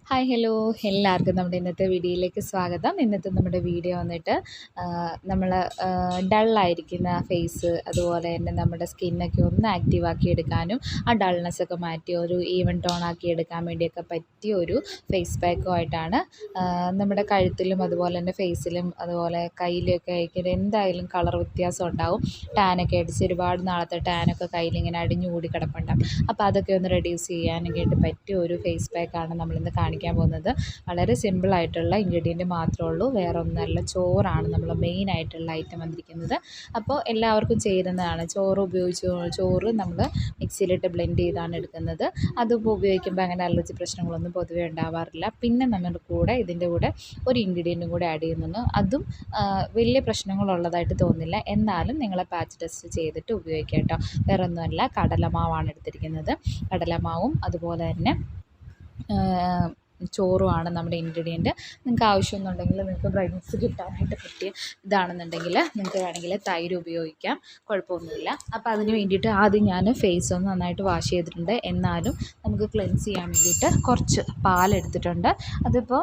Hi hello എല്ലാവർക്കും നമ്മുടെ ഇന്നത്തെ വീഡിയോയിലേക്ക് സ്വാഗതം. ഇന്നത്തെ നമ്മുടെ വീഡിയോ വന്നിട്ട് നമ്മൾ ഡള്ളായിരിക്കുന്ന ഫേസ് അതുപോലെ തന്നെ നമ്മുടെ സ്കിന്നൊക്കെ ഒന്ന് ആക്റ്റീവാക്കി എടുക്കാനും ആ ഡൾനെസ്സൊക്കെ മാറ്റി ഒരു ഈവൻ ടോൺ ആക്കി എടുക്കാൻ വേണ്ടിയൊക്കെ പറ്റിയ ഒരു ഫേസ് പാക്കുമായിട്ടാണ്. നമ്മുടെ കഴുത്തിലും അതുപോലെ തന്നെ ഫേസിലും അതുപോലെ കയ്യിലൊക്കെ ആയിരിക്കും എന്തായാലും കളർ വ്യത്യാസം ഉണ്ടാവും. ടാനൊക്കെ അടിച്ച് ഒരുപാട് നാളത്തെ ടാനൊക്കെ കയ്യിലിങ്ങനെ അടിഞ്ഞു കൂടി കിടപ്പുണ്ടാകും. അപ്പോൾ അതൊക്കെ ഒന്ന് റെഡ്യൂസ് ചെയ്യാനൊക്കെ പറ്റിയ ഒരു ഫേസ് പാക്കാണ് നമ്മളിന്ന് കാണിക്കാൻ പോകുന്നത്. വളരെ സിമ്പിളായിട്ടുള്ള ഇൻഗ്രീഡിയൻറ്റ് മാത്രമേ ഉള്ളൂ, വേറെ ഒന്നുമല്ല. ചോറാണ് നമ്മൾ മെയിൻ ആയിട്ടുള്ള ഐറ്റം വന്നിരിക്കുന്നത്. അപ്പോൾ എല്ലാവർക്കും ചേരുന്നതാണ്. ചോറ് നമ്മൾ മിക്സിയിലിട്ട് ബ്ലെൻഡ് ചെയ്താണ് എടുക്കുന്നത്. അതിപ്പോൾ ഉപയോഗിക്കുമ്പോൾ അങ്ങനെ അലർജി പ്രശ്നങ്ങളൊന്നും പൊതുവേ ഉണ്ടാവാറില്ല. പിന്നെ നമ്മൾ ഇതിൻ്റെ കൂടെ ഒരു ഇൻഗ്രീഡിയൻറ്റും കൂടെ ആഡ് ചെയ്യുന്നുണ്ട്. അതും വലിയ പ്രശ്നങ്ങളുള്ളതായിട്ട് തോന്നില്ല. എന്നാലും നിങ്ങളെ പാച്ച് ടെസ്റ്റ് ചെയ്തിട്ട് ഉപയോഗിക്കാം കേട്ടോ. വേറെ ഒന്നുമല്ല, കടലമാവാണ് എടുത്തിരിക്കുന്നത്. കടലമാവും അതുപോലെ തന്നെ ചോറുമാണ് നമ്മുടെ ഇൻഗ്രീഡിയൻറ്റ്. നിങ്ങൾക്ക് ആവശ്യമെന്നുണ്ടെങ്കിൽ നിങ്ങൾക്ക് ബ്രൈറ്റ്നസ് കിട്ടാനായിട്ട് പറ്റിയ ഇതാണെന്നുണ്ടെങ്കിൽ നിങ്ങൾക്ക് വേണമെങ്കിൽ തൈര് ഉപയോഗിക്കാം, കുഴപ്പമൊന്നുമില്ല. അപ്പോൾ അതിന് വേണ്ടിയിട്ട് ആദ്യം ഞാൻ ഫേസ് ഒന്ന് നന്നായിട്ട് വാഷ് ചെയ്തിട്ടുണ്ട്. എന്നാലും നമുക്ക് ക്ലെൻസ് ചെയ്യാൻ വേണ്ടിയിട്ട് കുറച്ച് പാലെടുത്തിട്ടുണ്ട്. അതിപ്പോൾ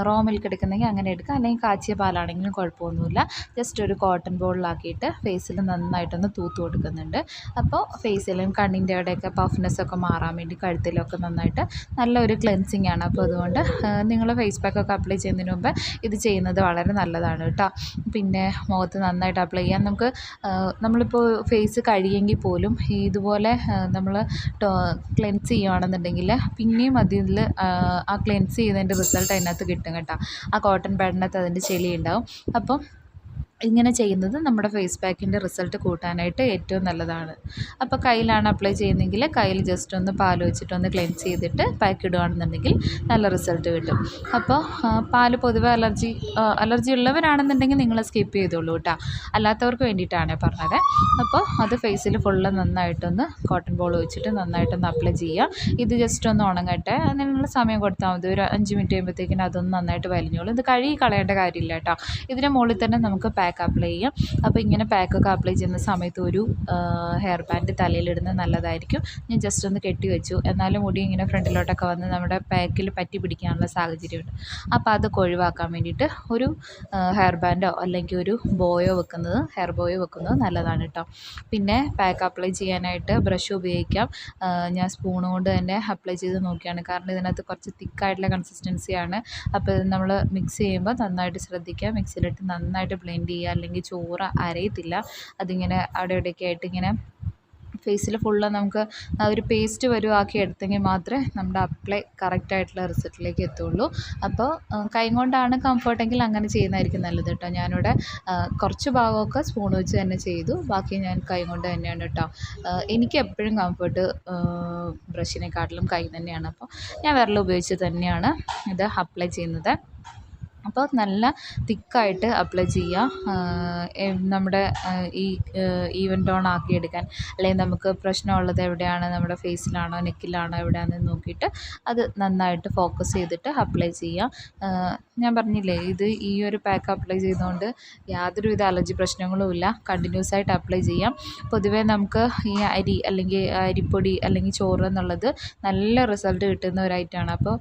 റോ മിൽക്ക് എടുക്കുന്നെങ്കിൽ അങ്ങനെ എടുക്കുക, അല്ലെങ്കിൽ കാച്ചിയ പാലാണെങ്കിലും കുഴപ്പമൊന്നുമില്ല. ജസ്റ്റ് ഒരു കോട്ടൺ ബോളിലാക്കിയിട്ട് ഫേസിൽ നന്നായിട്ടൊന്ന് തൂത്ത് കൊടുക്കുന്നുണ്ട്. അപ്പോൾ ഫേസിലും കണ്ണിൻ്റെ അവിടെയൊക്കെ പഫ്നെസ്സൊക്കെ മാറാൻ വേണ്ടി കഴുത്തിലൊക്കെ നന്നായിട്ട് നല്ലൊരു ക്ലെൻസിങ് ആണ്. അപ്പോൾ അതുകൊണ്ട് നിങ്ങൾ ഫേസ് പാക്കൊക്കെ അപ്ലൈ ചെയ്യുന്നതിന് മുമ്പ് ഇത് ചെയ്യുന്നത് വളരെ നല്ലതാണ് കേട്ടോ. പിന്നെ മുഖത്ത് നന്നായിട്ട് അപ്ലൈ ചെയ്യാം. നമ്മളിപ്പോൾ ഫേസ് കഴിയെങ്കിൽ പോലും ഇതുപോലെ നമ്മൾ ക്ലെൻസ് ചെയ്യുകയാണെന്നുണ്ടെങ്കിൽ പിന്നെയും അതിൽ ആ ക്ലെൻസ് ചെയ്തതിൻ്റെ റിസൾട്ട് അതിനകത്ത് കിട്ടും കേട്ടോ. ആ കോട്ടൺ പാഡിനകത്ത് അതിൻ്റെ ചെളി ഉണ്ടാവും. അപ്പം ഇങ്ങനെ ചെയ്യുന്നത് നമ്മുടെ ഫേസ് പാക്കിൻ്റെ റിസൾട്ട് കൂട്ടാനായിട്ട് ഏറ്റവും നല്ലതാണ്. അപ്പോൾ കയ്യിലാണ് അപ്ലൈ ചെയ്യുന്നതെങ്കിൽ കയ്യിൽ ജസ്റ്റ് ഒന്ന് പാൽ വെച്ചിട്ടൊന്ന് ക്ലെൻസ് ചെയ്തിട്ട് പാക്ക് ഇടുകയാണെന്നുണ്ടെങ്കിൽ നല്ല റിസൾട്ട് കിട്ടും. അപ്പോൾ പാൽ പൊതുവെ അലർജി ഉള്ളവരാണെന്നുണ്ടെങ്കിൽ നിങ്ങൾ സ്കിപ്പ് ചെയ്തോളൂ കേട്ടോ. അല്ലാത്തവർക്ക് വേണ്ടിയിട്ടാണ് പറഞ്ഞത്. അപ്പോൾ അത് ഫേസിൽ ഫുള്ള് നന്നായിട്ടൊന്ന് കോട്ടൺ ബോൾ വെച്ചിട്ട് നന്നായിട്ടൊന്ന് അപ്ലൈ ചെയ്യുക. ഇത് ജസ്റ്റ് ഒന്ന് ഉണങ്ങട്ടെ. നിങ്ങൾ സമയം കൊടുത്താൽ മതി. ഒരു 5 മിനിറ്റ് കഴിയുമ്പോഴത്തേക്കിനും അതൊന്ന് നന്നായിട്ട് വലിഞ്ഞോളൂ. ഇത് കഴുകി കളയേണ്ട കാര്യമില്ല കേട്ടോ. ഇതിൻ്റെ മുകളിൽ തന്നെ നമുക്ക് പാക്ക് അപ്ലൈ ചെയ്യാം. അപ്പോൾ ഇങ്ങനെ പാക്കൊക്കെ അപ്ലൈ ചെയ്യുന്ന സമയത്ത് ഒരു ഹെയർ ബാൻഡ് തലയിലിടുന്നത് നല്ലതായിരിക്കും. ഞാൻ ജസ്റ്റ് ഒന്ന് കെട്ടി വെച്ചു. എന്നാലും മുടി ഇങ്ങനെ ഫ്രണ്ടിലോട്ടൊക്കെ വന്ന് നമ്മുടെ പാക്കിൽ പറ്റി പിടിക്കാനുള്ള സാഹചര്യമുണ്ട്. അപ്പോൾ അതൊക്കെ ഒഴിവാക്കാൻ വേണ്ടിയിട്ട് ഒരു ഹെയർ ബാൻഡോ അല്ലെങ്കിൽ ഒരു ഹെയർ ബോയോ വെക്കുന്നത് നല്ലതാണ് കേട്ടോ. പിന്നെ പാക്ക് അപ്ലൈ ചെയ്യാനായിട്ട് ബ്രഷ് ഉപയോഗിക്കാം. ഞാൻ സ്പൂൺ കൊണ്ട് തന്നെ അപ്ലൈ ചെയ്ത് നോക്കിയാണ്. കാരണം ഇതിനകത്ത് കുറച്ച് തിക്കായിട്ടുള്ള കൺസിസ്റ്റൻസിയാണ്. അപ്പോൾ ഇത് നമ്മൾ മിക്സ് ചെയ്യുമ്പോൾ നന്നായിട്ട് ശ്രദ്ധിക്കുക. മിക്സിയിലിട്ട് നന്നായിട്ട് ബ്ലെൻഡ് ചെയ്യുക, അല്ലെങ്കിൽ ചോറ് അരയത്തില്ല. അതിങ്ങനെ അവിടെ ഇവിടെയൊക്കെ ആയിട്ട് ഇങ്ങനെ ഫേസിൽ ഫുള്ള് നമുക്ക് ആ ഒരു പേസ്റ്റ് വരുവാക്കി എടുത്തെങ്കിൽ മാത്രമേ നമ്മുടെ അപ്ലൈ കറക്റ്റായിട്ടുള്ള റിസൾട്ടിലേക്ക് എത്തുള്ളൂ. അപ്പോൾ കൈ കൊണ്ടാണ് കംഫർട്ടെങ്കിൽ അങ്ങനെ ചെയ്യുന്നതായിരിക്കും നല്ലത് കേട്ടോ. ഞാനിവിടെ കുറച്ച് ഭാഗമൊക്കെ സ്പൂൺ വെച്ച് തന്നെ ചെയ്തു, ബാക്കി ഞാൻ കൈ കൊണ്ട് തന്നെയാണ് കേട്ടോ. എനിക്ക് എപ്പോഴും കംഫർട്ട് ബ്രഷിനെക്കാട്ടിലും കൈ തന്നെയാണ്. അപ്പോൾ ഞാൻ വിരൽ ഉപയോഗിച്ച് തന്നെയാണ് ഇത് അപ്ലൈ ചെയ്യുന്നത്. അപ്പോൾ നല്ല തിക്കായിട്ട് അപ്ലൈ ചെയ്യുക. നമ്മുടെ ഈ ഈവൻ ടോൺ ആക്കി എടുക്കാൻ, അല്ലെങ്കിൽ നമുക്ക് പ്രശ്നമുള്ളത് എവിടെയാണ്, നമ്മുടെ ഫേസിലാണോ നെക്കിലാണോ എവിടെയാണെന്ന് നോക്കിയിട്ട് അത് നന്നായിട്ട് ഫോക്കസ് ചെയ്തിട്ട് അപ്ലൈ ചെയ്യുക. ഞാൻ പറഞ്ഞില്ലേ, ഈ ഒരു പാക്ക് അപ്ലൈ ചെയ്തുകൊണ്ട് യാതൊരുവിധ അലർജി പ്രശ്നങ്ങളും ഇല്ല. കണ്ടിന്യൂസ് ആയിട്ട് അപ്ലൈ ചെയ്യാം. പൊതുവേ നമുക്ക് ഈ അരി അല്ലെങ്കിൽ അരിപ്പൊടി അല്ലെങ്കിൽ ചോറ് എന്നുള്ളത് നല്ല റിസൾട്ട് കിട്ടുന്ന ഒരു ഐറ്റമാണ്. അപ്പോൾ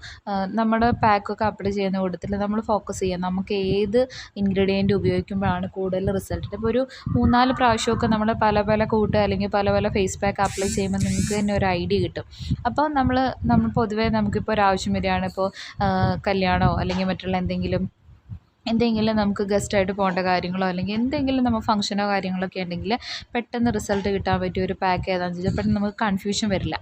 നമ്മുടെ പാക്കൊക്കെ അപ്ലൈ ചെയ്യുന്ന കൂട്ടത്തിൽ നമ്മൾ ഫോക്കസ് ചെയ്യാം. നമുക്ക് ഏത് ഇൻഗ്രീഡിയൻറ്റ് ഉപയോഗിക്കുമ്പോഴാണ് കൂടുതൽ റിസൾട്ട്. ഇപ്പോൾ ഒരു 3-4 പ്രാവശ്യമൊക്കെ നമ്മൾ പല കൂട്ട് അല്ലെങ്കിൽ പല ഫേസ് പാക്ക് അപ്ലൈ ചെയ്യുമ്പോൾ നിങ്ങൾക്ക് തന്നെ ഒരു ഐഡിയ കിട്ടും. അപ്പോൾ നമ്മൾ പൊതുവേ നമുക്കിപ്പോൾ ഒരാവശ്യം വരികയാണ്, ഇപ്പോൾ കല്യാണമോ അല്ലെങ്കിൽ മറ്റുള്ള എന്തെങ്കിലും നമുക്ക് ഗസ്റ്റായിട്ട് പോകേണ്ട കാര്യങ്ങളോ അല്ലെങ്കിൽ എന്തെങ്കിലും നമ്മൾ ഫംഗ്ഷനോ കാര്യങ്ങളൊക്കെ ഉണ്ടെങ്കിൽ പെട്ടെന്ന് റിസൾട്ട് കിട്ടാൻ പറ്റിയ ഒരു പാക്ക് ഏതാണെന്ന് ചോദിച്ചാൽ പെട്ടെന്ന് നമുക്ക് കൺഫ്യൂഷൻ വരില്ല.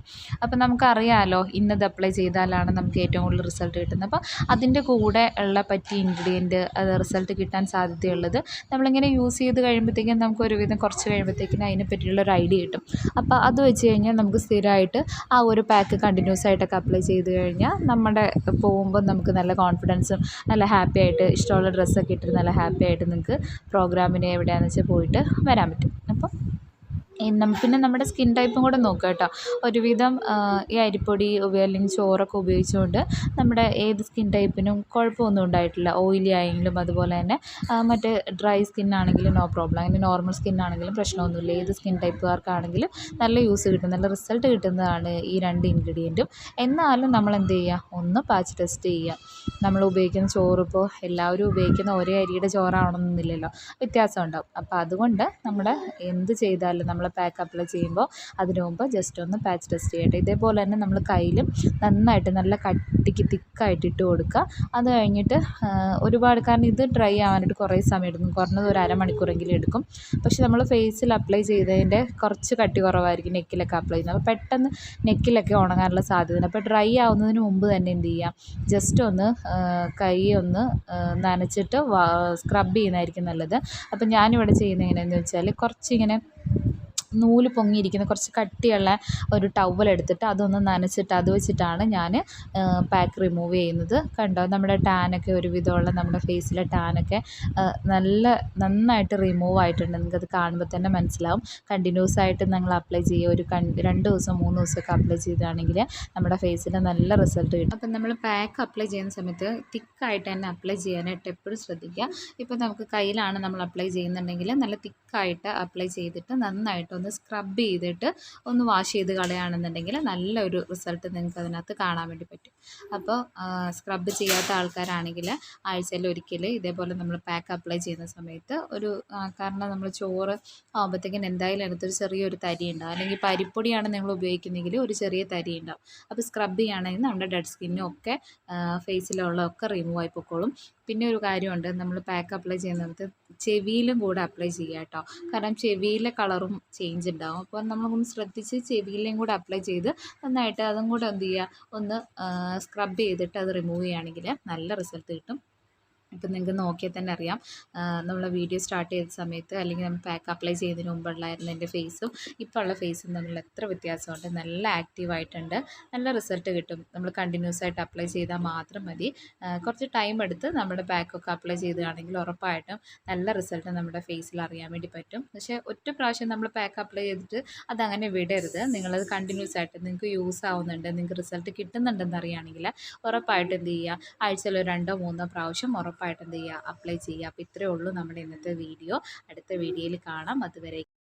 അപ്പോൾ നമുക്കറിയാമല്ലോ ഇന്നത് അപ്ലൈ ചെയ്താലാണ് നമുക്ക് ഏറ്റവും കൂടുതൽ റിസൾട്ട് കിട്ടുന്നത്. അപ്പോൾ അതിൻ്റെ കൂടെ ഉള്ള പറ്റിയ ഇൻഗ്രീഡിയൻറ്റ് അത് റിസൾട്ട് കിട്ടാൻ സാധ്യതയുള്ളത് നമ്മളിങ്ങനെ യൂസ് ചെയ്ത് കഴിയുമ്പോഴത്തേക്കും നമുക്ക് ഒരുവിധം കുറച്ച് കഴിയുമ്പോഴത്തേക്കിനും അതിനെ പറ്റിയുള്ളൊരു ഐഡിയ കിട്ടും. അപ്പോൾ അത് വെച്ച് കഴിഞ്ഞാൽ നമുക്ക് സ്ഥിരമായിട്ട് ആ ഒരു പാക്ക് കണ്ടിന്യൂസ് ആയിട്ടൊക്കെ അപ്ലൈ ചെയ്ത് കഴിഞ്ഞാൽ നമ്മുടെ പോകുമ്പോൾ നമുക്ക് നല്ല കോൺഫിഡൻസും നല്ല ഹാപ്പി ആയിട്ട് ഇഷ്ടമുള്ള ഡ്രസ്സൊക്കെ ഇട്ടിട്ട് നല്ല ഹാപ്പി ആയിട്ട് നിങ്ങൾക്ക് പ്രോഗ്രാമിന് എവിടെയാണെന്ന് വെച്ചാൽ പോയിട്ട് വരാൻ പറ്റും. അപ്പം പിന്നെ നമ്മുടെ സ്കിൻ ടൈപ്പും കൂടെ നോക്കുക കേട്ടോ. ഒരുവിധം ഈ അരിപ്പൊടി അല്ലെങ്കിൽ ചോറൊക്കെ ഉപയോഗിച്ചുകൊണ്ട് നമ്മുടെ ഏത് സ്കിൻ ടൈപ്പിനും കുഴപ്പമൊന്നും ഉണ്ടായിട്ടില്ല. ഓയിലി ആയെങ്കിലും അതുപോലെ തന്നെ മറ്റേ ഡ്രൈ സ്കിന്നാണെങ്കിലും നോ പ്രോബ്ലം. അങ്ങനെ നോർമൽ സ്കിന്നാണെങ്കിലും പ്രശ്നമൊന്നുമില്ല. ഏത് സ്കിൻ ടൈപ്പുകാർക്കാണെങ്കിലും നല്ല യൂസ് കിട്ടും, നല്ല റിസൾട്ട് കിട്ടുന്നതാണ് ഈ 2 ഇൻഗ്രീഡിയൻറ്റും. എന്നാലും നമ്മൾ എന്ത് ചെയ്യുക, ഒന്ന് പാച്ച് ടെസ്റ്റ് ചെയ്യുക. നമ്മൾ ഉപയോഗിക്കുന്ന ചോറിപ്പോൾ എല്ലാവരും ഉപയോഗിക്കുന്ന ഒരേ അരിയുടെ ചോറാവണമെന്നില്ലല്ലോ, വ്യത്യാസം ഉണ്ടാവും. അപ്പോൾ അതുകൊണ്ട് നമ്മുടെ എന്ത് ചെയ്താലും നമ്മൾ പാക്ക് അപ്ലൈ ചെയ്യുമ്പോൾ അതിന് മുമ്പ് ജസ്റ്റ് ഒന്ന് പാച്ച് ടെസ്റ്റ് ചെയ്യട്ടെ. ഇതേപോലെ തന്നെ നമ്മൾ കയ്യിലും നന്നായിട്ട് നല്ല കട്ടിക്ക് തിക്കായിട്ട് ഇട്ട് കൊടുക്കുക. അത് കഴിഞ്ഞിട്ട് ഒരുപാട്, കാരണം ഇത് ഡ്രൈ ആവാനായിട്ട് കുറേ സമയം എടുക്കും, കുറഞ്ഞത് ഒരു അരമണിക്കൂറെങ്കിലും എടുക്കും. പക്ഷെ നമ്മൾ ഫേസിൽ അപ്ലൈ ചെയ്തതിൻ്റെ കുറച്ച് കട്ടി കുറവായിരിക്കും നെക്കിലൊക്കെ അപ്ലൈ ചെയ്യുന്നത്. അപ്പോൾ പെട്ടെന്ന് നെക്കിലൊക്കെ ഉണങ്ങാനുള്ള സാധ്യതയുണ്ട്. അപ്പോൾ ഡ്രൈ ആവുന്നതിന് മുമ്പ് തന്നെ എന്ത് ചെയ്യുക, ജസ്റ്റ് ഒന്ന് കൈ ഒന്ന് നനച്ചിട്ട് സ്ക്രബ് ചെയ്യുന്നതായിരിക്കും നല്ലത്. അപ്പം ഞാനിവിടെ ചെയ്യുന്നത് എങ്ങനെയാണെന്ന് വെച്ചാൽ, കുറച്ചിങ്ങനെ നൂല് പൊങ്ങിയിരിക്കുന്ന കുറച്ച് കട്ടിയുള്ള ഒരു ടവൽ എടുത്തിട്ട് അതൊന്ന് നനച്ചിട്ട് അത് വെച്ചിട്ടാണ് ഞാൻ പാക്ക് റിമൂവ് ചെയ്യുന്നത്. കണ്ടോ, നമ്മുടെ ടാനൊക്കെ ഒരുവിധമുള്ള നമ്മുടെ ഫേസിലെ ടാനൊക്കെ നന്നായിട്ട് റിമൂവ് ആയിട്ടുണ്ട്. നിങ്ങൾക്കത് കാണുമ്പോൾ തന്നെ മനസ്സിലാവും. കണ്ടിന്യൂസ് ആയിട്ട് നിങ്ങൾ അപ്ലൈ ചെയ്യുക. ഒരു 2 ദിവസം 3 ദിവസമൊക്കെ അപ്ലൈ ചെയ്താണെങ്കിൽ നമ്മുടെ ഫേസിൽ നല്ല റിസൾട്ട് കിട്ടും. അപ്പം നമ്മൾ പാക്ക് അപ്ലൈ ചെയ്യുന്ന സമയത്ത് തിക്കായിട്ട് തന്നെ അപ്ലൈ ചെയ്യാനായിട്ട് എപ്പോഴും ശ്രദ്ധിക്കുക. ഇപ്പോൾ നമുക്ക് കയ്യിലാണ് നമ്മൾ അപ്ലൈ ചെയ്യുന്നുണ്ടെങ്കിൽ നല്ല തിക്കായിട്ട് അപ്ലൈ ചെയ്തിട്ട് നന്നായിട്ടൊന്ന് സ്ക്രബ് ചെയ്തിട്ട് ഒന്ന് വാഷ് ചെയ്ത് കളയുകയാണെന്നുണ്ടെങ്കിൽ നല്ലൊരു റിസൾട്ട് നിങ്ങൾക്ക് അതിനകത്ത് കാണാൻ വേണ്ടി പറ്റും. അപ്പോൾ സ്ക്രബ് ചെയ്യാത്ത ആൾക്കാരാണെങ്കിൽ ആഴ്ചയിൽ ഒരിക്കൽ ഇതേപോലെ നമ്മൾ പാക്ക് അപ്ലൈ ചെയ്യുന്ന സമയത്ത് കാരണം നമ്മൾ ചോറ് ആകുമ്പോഴത്തേക്കും എന്തായാലും അതിനകത്തൊരു ചെറിയൊരു തരി ഉണ്ടാവും, അല്ലെങ്കിൽ പരിപ്പൊടിയാണ് നിങ്ങൾ ഉപയോഗിക്കുന്നതെങ്കിൽ ഒരു ചെറിയ തരി ഉണ്ടാവും. അപ്പോൾ സ്ക്രബ് ചെയ്യുകയാണെങ്കിൽ നമ്മുടെ ഡെഡ് സ്കിന്നും ഒക്കെ ഫേസിലുള്ളതൊക്കെ റിമൂവ് ആയി പൊക്കോളും. പിന്നെ ഒരു കാര്യമുണ്ട്, നമ്മൾ പാക്ക് അപ്ലൈ ചെയ്യുന്ന സമയത്ത് ചെവിയിലും കൂടെ അപ്ലൈ ചെയ്യുക കേട്ടോ. കാരണം ചെവിയിലെ കളറും ചേഞ്ച് ഉണ്ടാവും. അപ്പോൾ നമ്മളൊന്ന് ശ്രദ്ധിച്ച് ചെവിയിലേയും കൂടെ അപ്ലൈ ചെയ്ത് നന്നായിട്ട് അതും കൂടെ എന്ത് ചെയ്യുക, ഒന്ന് സ്ക്രബ് ചെയ്തിട്ട് അത് റിമൂവ് ചെയ്യുകയാണെങ്കിൽ നല്ല റിസൾട്ട് കിട്ടും. ഇപ്പം നിങ്ങൾക്ക് നോക്കിയാൽ തന്നെ അറിയാം, നമ്മൾ വീഡിയോ സ്റ്റാർട്ട് ചെയ്ത സമയത്ത് അല്ലെങ്കിൽ നമ്മൾ പാക്ക് അപ്ലൈ ചെയ്യുന്നതിന് മുമ്പുള്ളായിരുന്നു എൻ്റെ ഫേസും ഇപ്പോൾ ഉള്ള ഫേസും തമ്മിൽ എത്ര വ്യത്യാസമുണ്ട്. നല്ല ആക്റ്റീവായിട്ടുണ്ട്, നല്ല റിസൾട്ട് കിട്ടും. നമ്മൾ കണ്ടിന്യൂസ് ആയിട്ട് അപ്ലൈ ചെയ്താൽ മാത്രം മതി. കുറച്ച് ടൈം എടുത്ത് നമ്മുടെ പാക്കൊക്കെ അപ്ലൈ ചെയ്തതാണെങ്കിൽ ഉറപ്പായിട്ടും നല്ല റിസൾട്ട് നമ്മുടെ ഫേസിൽ അറിയാൻ വേണ്ടി പറ്റും. പക്ഷേ ഒറ്റ പ്രാവശ്യം നമ്മൾ പാക്ക് അപ്ലൈ ചെയ്തിട്ട് അതങ്ങനെ വിടരുത്. നിങ്ങളത് കണ്ടിന്യൂസ് ആയിട്ട് നിങ്ങൾക്ക് യൂസ് ആവുന്നുണ്ട്, നിങ്ങൾക്ക് റിസൾട്ട് കിട്ടുന്നുണ്ടെന്ന് അറിയുകയാണെങ്കിൽ ഉറപ്പായിട്ട് എന്ത് ചെയ്യുക, ആഴ്ചയിൽ 2 3 പ്രാവശ്യം ഉറപ്പായിട്ട് എന്ത് ചെയ്യുക, അപ്ലൈ ചെയ്യുക. അപ്പോൾ ഇത്രയേ ഉള്ളൂ നമ്മുടെ ഇന്നത്തെ വീഡിയോ. അടുത്ത വീഡിയോയിൽ കാണാം. അതുവരെ